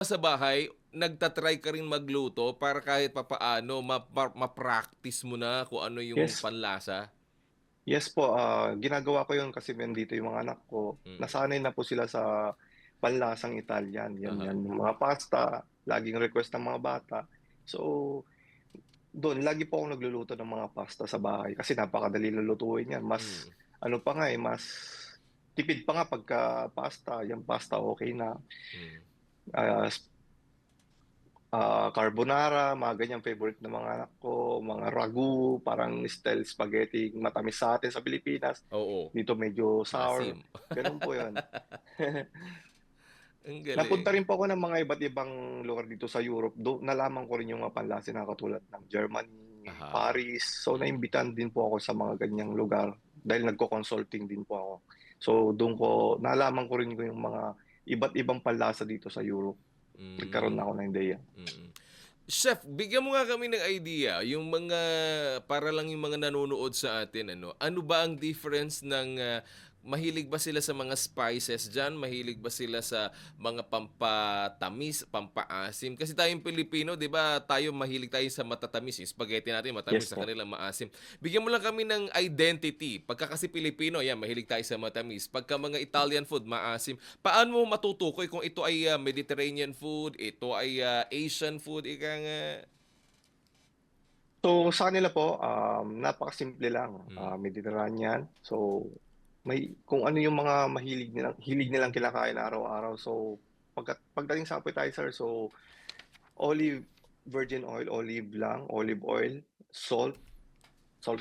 Sa bahay, nagta-try ka rin magluto para kahit papaano ma-practice mo na kung ano yung Yes, panlasa? yes po, ginagawa ko 'yun kasi nandito yung mga anak ko, Mm, nasanay na po sila sa panlasang Italyan, 'yan aha. 'yan yung mga pasta, laging request ng mga bata. So, do'n lagi po akong nagluluto ng mga pasta sa bahay kasi napakadali lulutuin 'yan, mas Mm, ano pa nga, mas tipid pa nga pagka pasta, yung pasta okey na. mm. Ah, carbonara, mga ganyan favorite ng mga anak ko, mga ragu, parang style spaghetti matamis sa atin sa Pilipinas, Oo, dito medyo sour, maasim. gano'n po 'yun. Ang Napunta galing. rin po ako ng mga iba't ibang lugar dito sa Europe, nalaman ko rin yung mga panlase na katulad ng Germany, Aha, Paris. So, mm. naimbitahan din po ako sa mga ganyang lugar dahil nagko-consulting din po ako. So, do'n ko nalaman ko rin yung mga iba't ibang panlasa dito sa Europe. Nagkaroon na Hmm, ako ng ideya. mm. Chef, bigyan mo nga kami ng idea, yung mga para lang yung mga nanonood sa atin ano, ano ba ang difference ng, mahilig ba sila sa mga spices diyan? Mahilig ba sila sa mga pampatamis, pampaasim? Kasi tayong Pilipino 'di ba, tayo mahilig tayo sa matatamis, yung spaghetti natin Yes matamis, sa po. kanila maasim. Bigyan mo lang kami ng identity, pagka kasi Pilipino, yan mahilig tayo sa matamis, pagka mga Italian food maasim. Paano mo matutukoy kung ito ay, Mediterranean food, ito ay, Asian food, ika nga? So, sa kanila po, napakasimple lang, Hmm, Mediterranean. So, may kung ano yung mga hilig nilang kinakain araw-araw. So, pagdating sa appetizer, so olive virgin oil, olive lang, olive oil, salt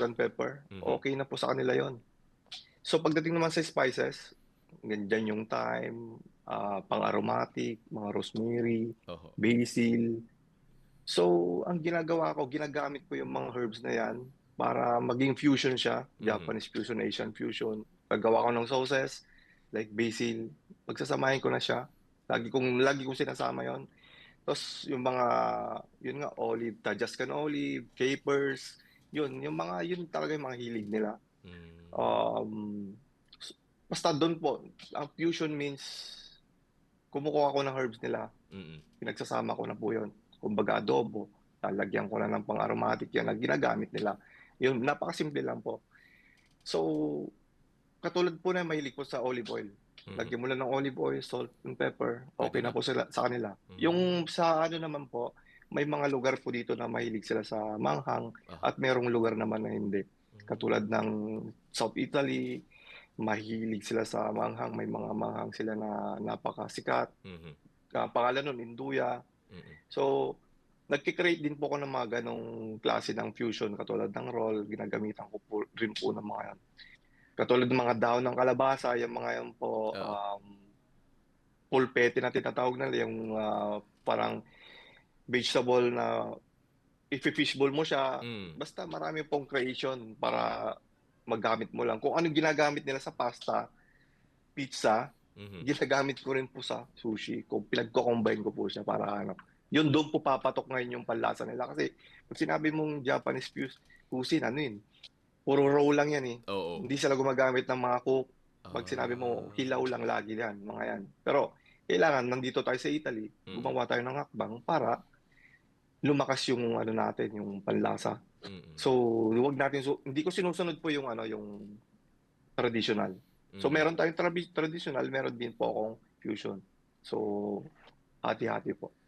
and pepper, mhm, okay na po sa kanila yon. So, pagdating naman sa spices, nandiyan yung thyme, pang-aromatic, mga rosemary, oho. basil. So, ang ginagawa ko, ginagamit ko yung mga herbs na 'yan para maging fusion siya, Mhm, Japanese fusion, Asian fusion. Gagawa ko ng sauces like basil, pagsasamahin ko na siya. Lagi kong sinasama 'yon. Tapos yung mga, yun nga, olive, Tajascan olive, capers, yun talaga yung mga hilig nila. hmm, Um, Basta dun po, ang fusion means kumukuha ako ng herbs nila, mm, pinagsasama ko na po yun. Kumbaga adobo, lalagyan ko na ng pang-aromatic yan na ginagamit nila. Yun, napakasimple lang po. So, katulad po na mahilig po sa olive oil. mhm. Lagyan mo lang ng olive oil, salt and pepper, Puwede okay na na. po sila sa kanila. Hmm, Yung sa ano naman po, may mga lugar po dito na mahilig sila sa manghang aha, at merong lugar naman na hindi. hmm, Katulad ng South Italy, mahilig sila sa manghang, may mga manghang sila na napakasikat. mhm, Pangalan nun Induya. mm, So, nagke-create din po ako ng mga ganong klase ng fusion katulad ng roll, ginagamitan ko po rin po ng mga katulad ng mga dahon ng kalabasa, yung mga yan po, oo, pulpete na tinatawag nila, yung, parang vegetable na ifi-fishball mo siya. hmm, Basta marami pong creation para magamit mo lang. Kung anong ginagamit nila sa pasta, pizza, mhm, ginagamit ko rin po sa sushi. Kung pinagko-combine ko po siya para ano, yun dun po papatok ngayon yung panlasa nila. Kasi 'pag sinabi mong Japanese cuisine ano yun, puro raw lang yan, eh. oo. Hindi sila gumagamit ng mga cook. 'Pag sinabi mo hilaw Ah, lang lagi yan, mga yan. Pero kailangan nandito tayo sa Italy, mm, gumawa tayo ng hakbang para lumakas yung ano natin, yung panlasa. mm, So, hindi ko sinusunod po yung ano, yung traditional. So, mm. meron tayong traditional, meron din po akong fusion. So, hati-hati po.